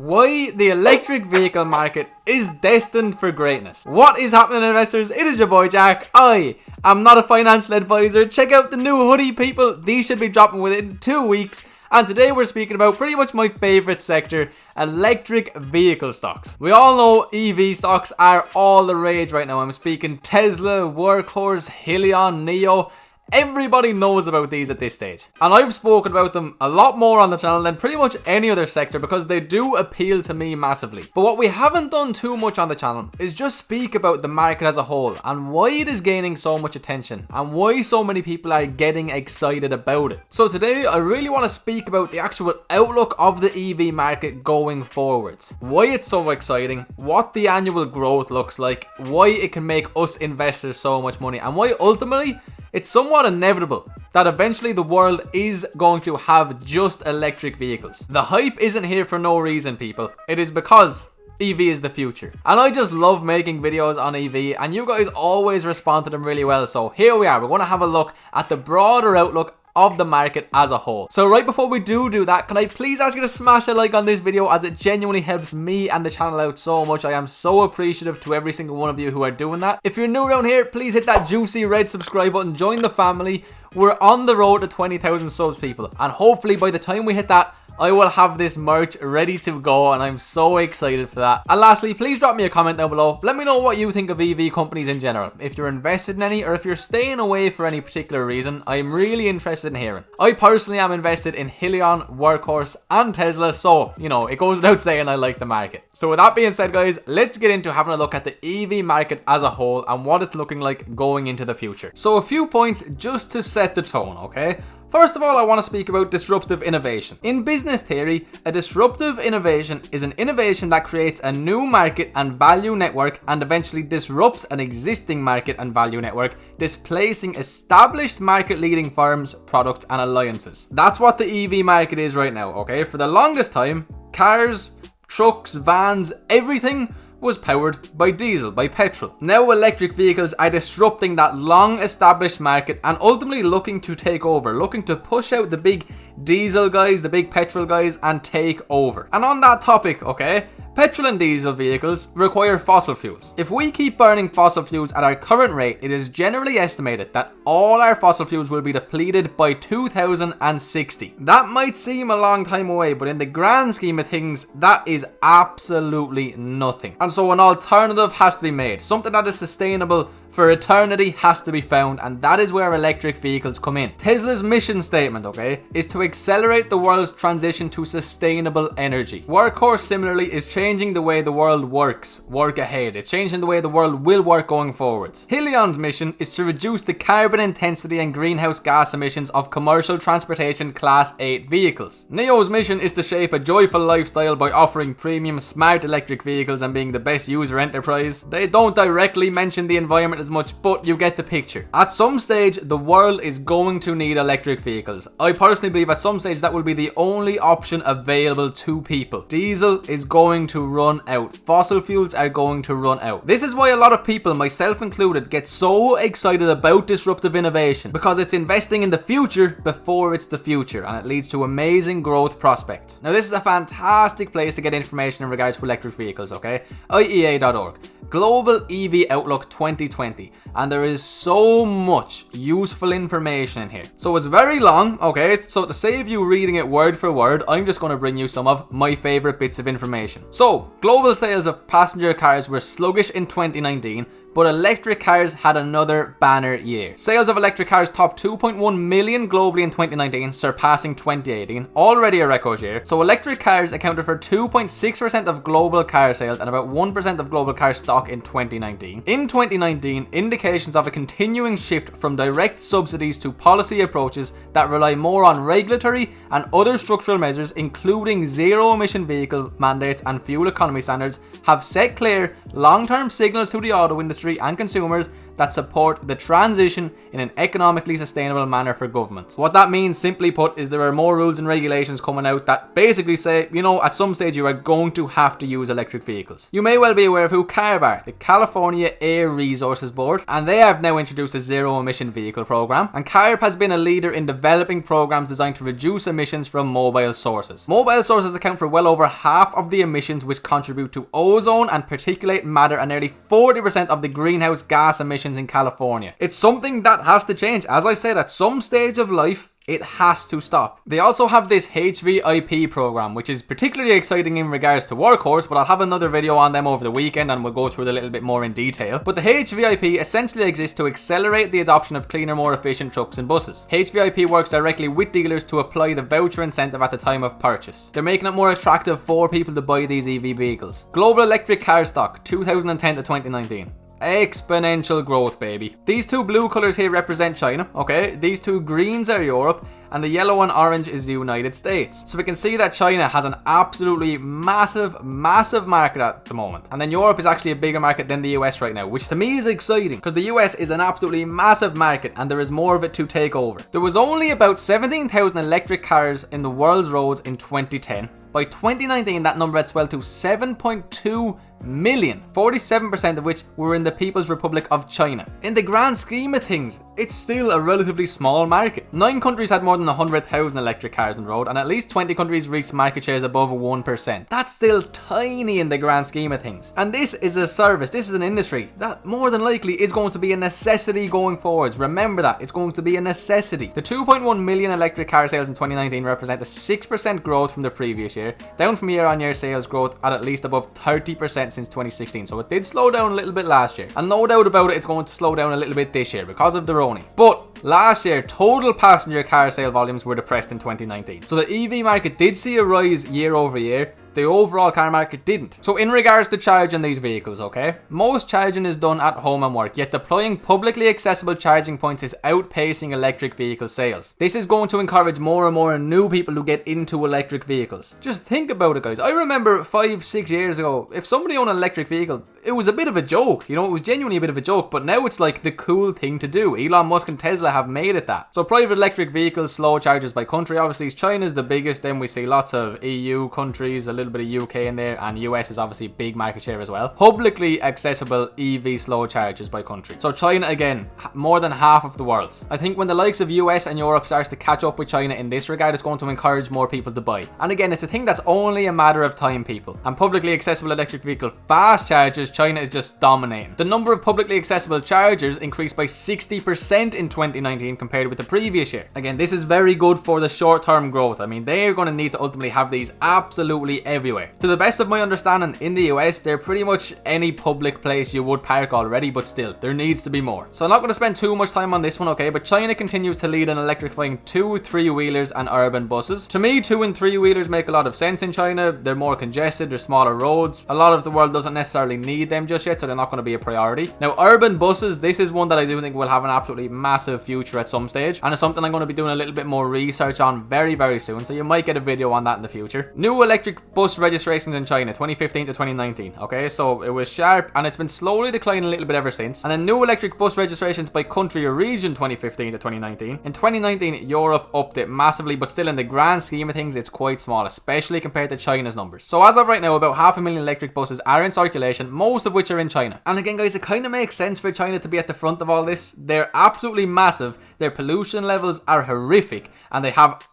Why the electric vehicle market is destined for greatness. What is happening, investors? It is your boy Jack. I am not a financial advisor. Check out the new hoodie, people. These should be dropping within 2 weeks. And today we're speaking about pretty much my favorite sector, electric vehicle stocks. We all know EV stocks are all the rage right now. I'm speaking Tesla, Workhorse, Hyliion, NIO. Everybody knows about these at this stage. And I've spoken about them a lot more on the channel than pretty much any other sector because they do appeal to me massively. But what we haven't done too much on the channel is just speak about the market as a whole and why it is gaining so much attention and why so many people are getting excited about it. So today I really want to speak about the actual outlook of the EV market going forwards. Why it's so exciting, what the annual growth looks like, why it can make us investors so much money, and why ultimately it's somewhat inevitable that eventually the world is going to have just electric vehicles. The hype isn't here for no reason, people. It is because EV is the future. And I just love making videos on EV and you guys always respond to them really well. So here we are. We're going to have a look at the broader outlook of the market as a whole. So right before we do that, can I please ask you to smash a like on this video, as it genuinely helps me and the channel out so much. I am so appreciative to every single one of you who are doing that. If you're new around here, please hit that juicy red subscribe button, join the family. We're on the road to 20,000 subs, people, and hopefully by the time we hit that, I will have this merch ready to go, and I'm so excited for that. And lastly, please drop me a comment down below. Let me know what you think of EV companies in general. If you're invested in any, or if you're staying away for any particular reason, I'm really interested in hearing. I personally am invested in Hyliion, Workhorse, and Tesla, so, you know, it goes without saying I like the market. So with that being said, guys, let's get into having a look at the EV market as a whole and what it's looking like going into the future. So a few points just to set the tone, okay? First of all, I want to speak about disruptive innovation. In business theory, a disruptive innovation is an innovation that creates a new market and value network and eventually disrupts an existing market and value network, displacing established market-leading firms, products, and alliances. That's what the EV market is right now, okay? For the longest time, cars, trucks, vans, everything was powered by diesel, by petrol. Now electric vehicles are disrupting that long established market and ultimately looking to take over, looking to push out the big diesel guys, the big petrol guys, and take over. And on that topic, okay, petrol and diesel vehicles require fossil fuels. If we keep burning fossil fuels at our current rate, it is generally estimated that all our fossil fuels will be depleted by 2060. That might seem a long time away, but in the grand scheme of things, that is absolutely nothing. And so an alternative has to be made. Something that is sustainable for eternity has to be found, and that is where electric vehicles come in. Tesla's mission statement, okay, is to accelerate the world's transition to sustainable energy. Workhorse similarly is changing the way the world works. Work ahead. It's changing the way the world will work going forwards. Hyliion's mission is to reduce the carbon intensity and greenhouse gas emissions of commercial transportation Class 8 vehicles. NIO's mission is to shape a joyful lifestyle by offering premium smart electric vehicles and being the best user enterprise. They don't directly mention the environment as much, but you get the picture. At some stage, the world is going to need electric vehicles. I personally believe at some stage that will be the only option available to people. Diesel is going to run out. Fossil fuels are going to run out. This is why a lot of people, myself included, get so excited about disruptive innovation, because it's investing in the future before it's the future, and it leads to amazing growth prospects. Now, this is a fantastic place to get information in regards to electric vehicles, okay? IEA.org. Global EV Outlook 2020, and there is so much useful information in here. So it's very long, okay? So to save you reading it word for word, I'm just going to bring you some of my favorite bits of information. So, global sales of passenger cars were sluggish in 2019, but electric cars had another banner year. Sales of electric cars topped 2.1 million globally in 2019, surpassing 2018, already a record year. So electric cars accounted for 2.6% of global car sales and about 1% of global car stock in 2019. In 2019, indications of a continuing shift from direct subsidies to policy approaches that rely more on regulatory and other structural measures, including zero-emission vehicle mandates and fuel economy standards, have set clear long-term signals to the auto industry and consumers that support the transition in an economically sustainable manner for governments. What that means, simply put, is there are more rules and regulations coming out that basically say, you know, at some stage you are going to have to use electric vehicles. You may well be aware of who CARB are, the California Air Resources Board, and they have now introduced a zero emission vehicle program, and CARB has been a leader in developing programs designed to reduce emissions from mobile sources. Mobile sources account for well over half of the emissions which contribute to ozone and particulate matter and nearly 40% of the greenhouse gas emissions in California. It's something that has to change. As I said, at some stage of life, it has to stop. They also have this HVIP program, which is particularly exciting in regards to Workhorse, but I'll have another video on them over the weekend and we'll go through it a little bit more in detail. But the HVIP essentially exists to accelerate the adoption of cleaner, more efficient trucks and buses. HVIP works directly with dealers to apply the voucher incentive at the time of purchase. They're making it more attractive for people to buy these EV vehicles. Global electric car stock, 2010 to 2019. Exponential growth, baby. These two blue colors here represent China, okay? These two greens are Europe, and the yellow and orange is the United States. So we can see that China has an absolutely massive market at the moment. And then Europe is actually a bigger market than the US right now, which to me is exciting because the US is an absolutely massive market and there is more of it to take over. There was only about 17,000 electric cars in the world's roads in 2010. By 2019, that number had swelled to 7.2 million, 47% of which were in the People's Republic of China. In the grand scheme of things, it's still a relatively small market. 9 countries had more than 100,000 electric cars on the road, and at least 20 countries reached market shares above 1%. That's still tiny in the grand scheme of things. And this is a service, this is an industry that more than likely is going to be a necessity going forwards. Remember that, it's going to be a necessity. The 2.1 million electric car sales in 2019 represent a 6% growth from the previous year, down from year-on-year sales growth at least above 30% since 2016, so it did slow down a little bit last year, and no doubt about it, it's going to slow down a little bit this year because of the Roni. But last year, total passenger car sale volumes were depressed in 2019, so the EV market did see a rise year over year. The overall car market didn't. So in regards to charging these vehicles, okay, most charging is done at home and work, yet deploying publicly accessible charging points is outpacing electric vehicle sales. This is going to encourage more and more new people to get into electric vehicles. Just think about it, guys. I remember 5-6 years ago, if somebody owned an electric vehicle, it was a bit of a joke, you know, it was genuinely a bit of a joke, but now it's like the cool thing to do. Elon Musk and Tesla have made it that. So private electric vehicles, slow chargers by country, obviously China's the biggest, then we see lots of EU countries, a little bit of UK in there, and US is obviously big market share as well. Publicly accessible EV slow chargers by country. So China, again, more than half of the world's. I think when the likes of US and Europe starts to catch up with China in this regard, it's going to encourage more people to buy. And again, it's a thing that's only a matter of time, people. And publicly accessible electric vehicle fast chargers, China is just dominating. The number of publicly accessible chargers increased by 60% in 2019 compared with the previous year. Again, this is very good for the short-term growth. I mean, they're going to need to ultimately have these absolutely everywhere. To the best of my understanding, in the US, they're pretty much any public place you would park already, but still, there needs to be more. So I'm not going to spend too much time on this one, okay, but China continues to lead in electrifying 2 3-wheelers and urban buses. To me, 2 and 3-wheelers make a lot of sense in China. They're more congested, they're smaller roads. A lot of the world doesn't necessarily need them just yet, so they're not going to be a priority. Now, urban buses, this is one that I do think will have an absolutely massive future at some stage, and it's something I'm going to be doing a little bit more research on very, very soon, so you might get a video on that in the future. New electric bus registrations in China, 2015 to 2019, okay, so it was sharp, and it's been slowly declining a little bit ever since. And then new electric bus registrations by country or region, 2015 to 2019. In 2019, Europe upped it massively, but still in the grand scheme of things, it's quite small, especially compared to China's numbers. So as of right now, about 500,000 electric buses are in circulation, most of which are in China. And again, guys, it kind of makes sense for China to be at the front of all this. They're absolutely massive, their pollution levels are horrific, and they have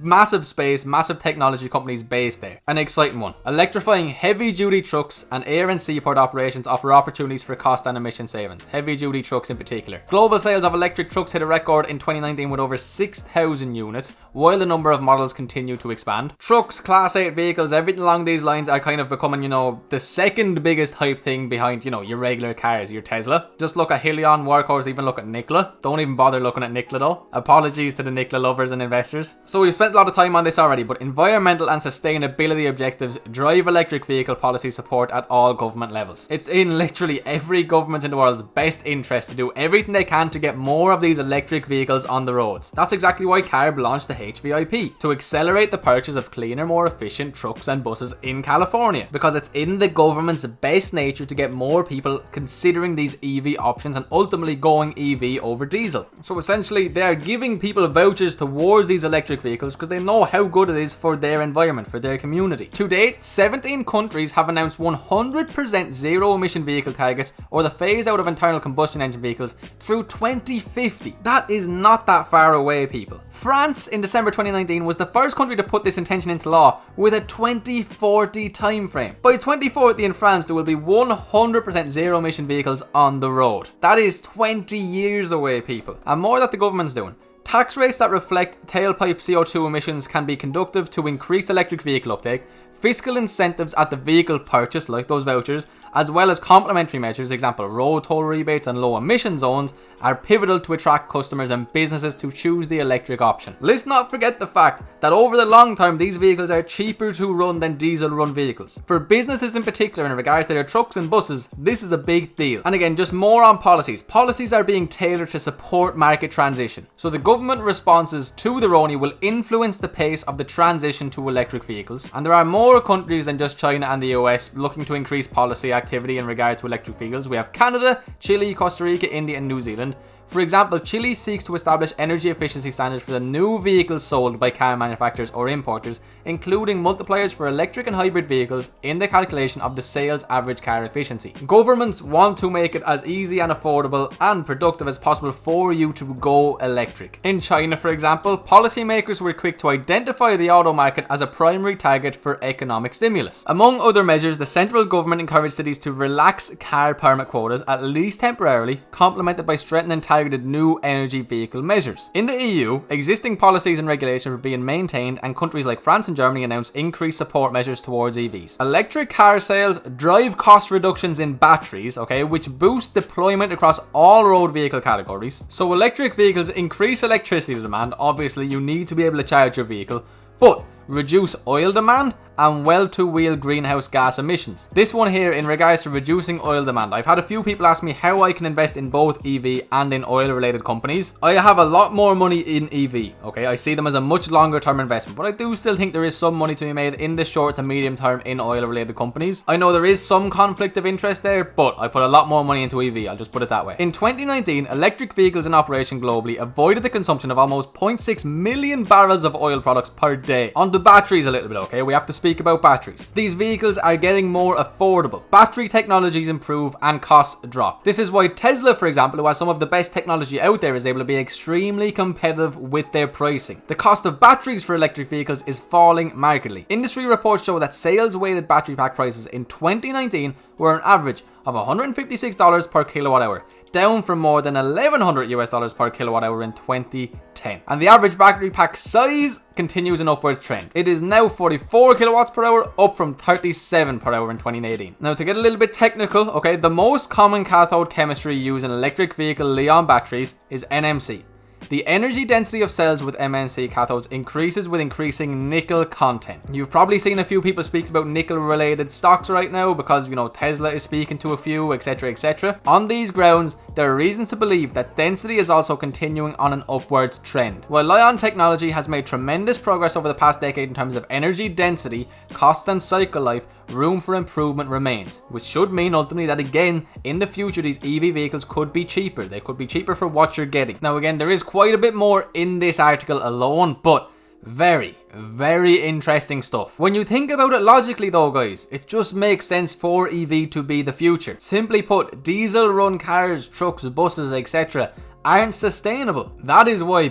massive space, massive technology companies based there. An exciting one. Electrifying heavy-duty trucks and air and seaport operations offer opportunities for cost and emission savings. Heavy-duty trucks in particular. Global sales of electric trucks hit a record in 2019 with over 6,000 units, while the number of models continue to expand. Trucks, Class 8 vehicles, everything along these lines are kind of becoming, you know, the second biggest hype thing behind, you know, your regular cars, your Tesla. Just look at Hyliion, Workhorse, even look at Nikola. Don't even bother looking at Nikola though. Apologies to the Nikola lovers and investors. So we've spent a lot of time on this already, but environmental and sustainability objectives drive electric vehicle policy support at all government levels. It's in literally every government in the world's best interest to do everything they can to get more of these electric vehicles on the roads. That's exactly why CARB launched the HVIP, to accelerate the purchase of cleaner, more efficient trucks and buses in California, because it's in the government's best nature to get more people considering these EV options and ultimately going EV over diesel. So essentially they are giving people vouchers towards these electric vehicles because they know how good it is for their environment, for their community. To date, 17 countries have announced 100% zero emission vehicle targets or the phase out of internal combustion engine vehicles through 2050. That is not that far away, people. France in December 2019 was the first country to put this intention into law with a 2040 timeframe. By 2040 in France there will be 100% zero emission vehicles on the road. That is 20 years away, people. And more that the government's doing. Tax rates that reflect tailpipe CO2 emissions can be conducive to increased electric vehicle uptake. Fiscal incentives at the vehicle purchase, like those vouchers, as well as complementary measures, example road toll rebates and low emission zones, are pivotal to attract customers and businesses to choose the electric option. Let's not forget the fact that over the long term these vehicles are cheaper to run than diesel run vehicles. For businesses in particular in regards to their trucks and buses, this is a big deal. And again, just more on policies. Policies are being tailored to support market transition. So the government responses to the RONI will influence the pace of the transition to electric vehicles, and there are more countries than just China and the US looking to increase policy activity in regards to electric vehicles. We have Canada, Chile, Costa Rica, India and New Zealand. For example, Chile seeks to establish energy efficiency standards for the new vehicles sold by car manufacturers or importers, including multipliers for electric and hybrid vehicles in the calculation of the sales average car efficiency. Governments want to make it as easy and affordable and productive as possible for you to go electric. In China, for example, policymakers were quick to identify the auto market as a primary target for economic stimulus. Among other measures, the central government encouraged cities to relax car permit quotas, at least temporarily, complemented by strengthening targeted new energy vehicle measures. In the EU, existing policies and regulations were being maintained, and countries like France and Germany announced increased support measures towards EVs. Electric car sales drive cost reductions in batteries, which boost deployment across all road vehicle categories. So electric vehicles increase electricity demand. Obviously, you need to be able to charge your vehicle, but reduce oil demand and well-to-wheel greenhouse gas emissions. This one here in regards to reducing oil demand. I've had a few people ask me how I can invest in both EV and in oil-related companies. I have a lot more money in EV, I see them as a much longer-term investment, but I do still think there is some money to be made in the short to medium term in oil-related companies. I know there is some conflict of interest there, but I put a lot more money into EV, I'll just put it that way. In 2019, electric vehicles in operation globally avoided the consumption of almost 0.6 million barrels of oil products per day. On the batteries a little bit, we have to speak about batteries. These vehicles are getting more affordable. Battery technologies improve and costs drop. This is why Tesla, for example, who has some of the best technology out there, is able to be extremely competitive with their pricing. The cost of batteries for electric vehicles is falling markedly. Industry reports show that sales weighted battery pack prices in 2019 were an average of $156 per kilowatt hour, down from more than $1,100 per kilowatt hour in 2010. And the average battery pack size continues an upwards trend. It is now 44 kilowatts per hour, up from 37 per hour in 2018. Now, to get a little bit technical, the most common cathode chemistry used in electric vehicle Li-ion batteries is NMC. The energy density of cells with MNC cathodes increases with increasing nickel content. You've probably seen a few people speak about nickel related stocks right now because, Tesla is speaking to a few, etc, etc. On these grounds, there are reasons to believe that density is also continuing on an upwards trend. While Li-ion technology has made tremendous progress over the past decade in terms of energy density, cost and cycle life, room for improvement remains, which should mean ultimately that again in the future these EV vehicles could be cheaper. They could be cheaper for what you're getting. Now again, there is quite a bit more in this article alone, but very, very interesting stuff. When you think about it logically though, guys, it just makes sense for EV to be the future. Simply put, diesel run cars, trucks, buses, etc. aren't sustainable. That is why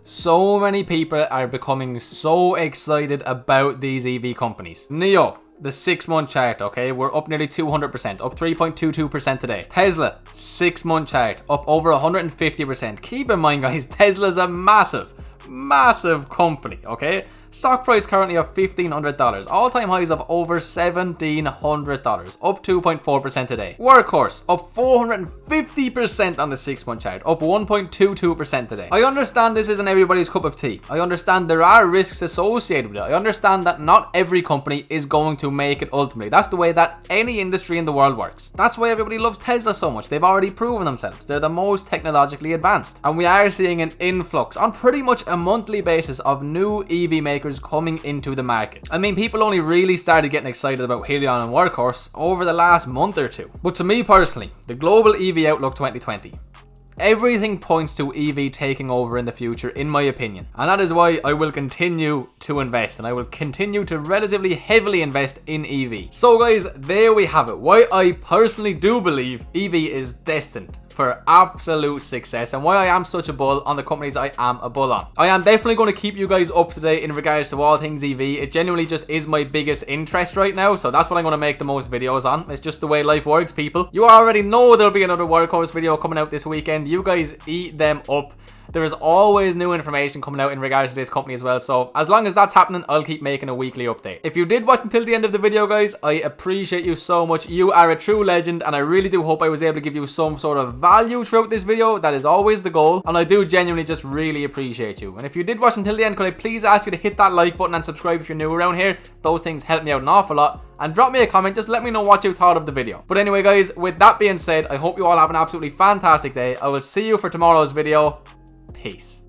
so many people are becoming so excited about these EV companies. NIO, the 6-month chart, we're up nearly 200%, up 3.22% today. Tesla, 6-month chart, up over 150%. Keep in mind, guys, Tesla's a massive company, Stock price currently of $1,500. All-time highs of over $1,700. Up 2.4% today. Workhorse up 450% on the 6-month chart. Up 1.22% today. I understand this isn't everybody's cup of tea. I understand there are risks associated with it. I understand that not every company is going to make it ultimately. That's the way that any industry in the world works. That's why everybody loves Tesla so much. They've already proven themselves. They're the most technologically advanced. And we are seeing an influx on pretty much a monthly basis of new EV makers coming into the market. I mean, people only really started getting excited about Hyliion and Workhorse over the last month or two. But to me personally, the global EV outlook 2020, everything points to EV taking over in the future, in my opinion. And that is why I will continue to invest, and I will continue to relatively heavily invest in EV. So guys, there we have it. Why I personally do believe EV is destined for absolute success, and why I am such a bull on the companies I am a bull on. I am definitely going to keep you guys up to date in regards to all things EV. It genuinely just is my biggest interest right now, so that's what I'm going to make the most videos on. It's just the way life works, people. You already know there'll be another Workhorse video coming out this weekend. You guys eat them up. There is always new information coming out in regards to this company as well, so as long as that's happening, I'll keep making a weekly update. If you did watch until the end of the video, guys, I appreciate you so much. You are a true legend, and I really do hope I was able to give you some sort of value throughout this video. That is always the goal, and I do genuinely just really appreciate you. And if you did watch until the end, could I please ask you to hit that like button and subscribe if you're new around here? Those things help me out an awful lot. And drop me a comment, just let me know what you thought of the video. But anyway, guys, with that being said, I hope you all have an absolutely fantastic day. I will see you for tomorrow's video. Peace.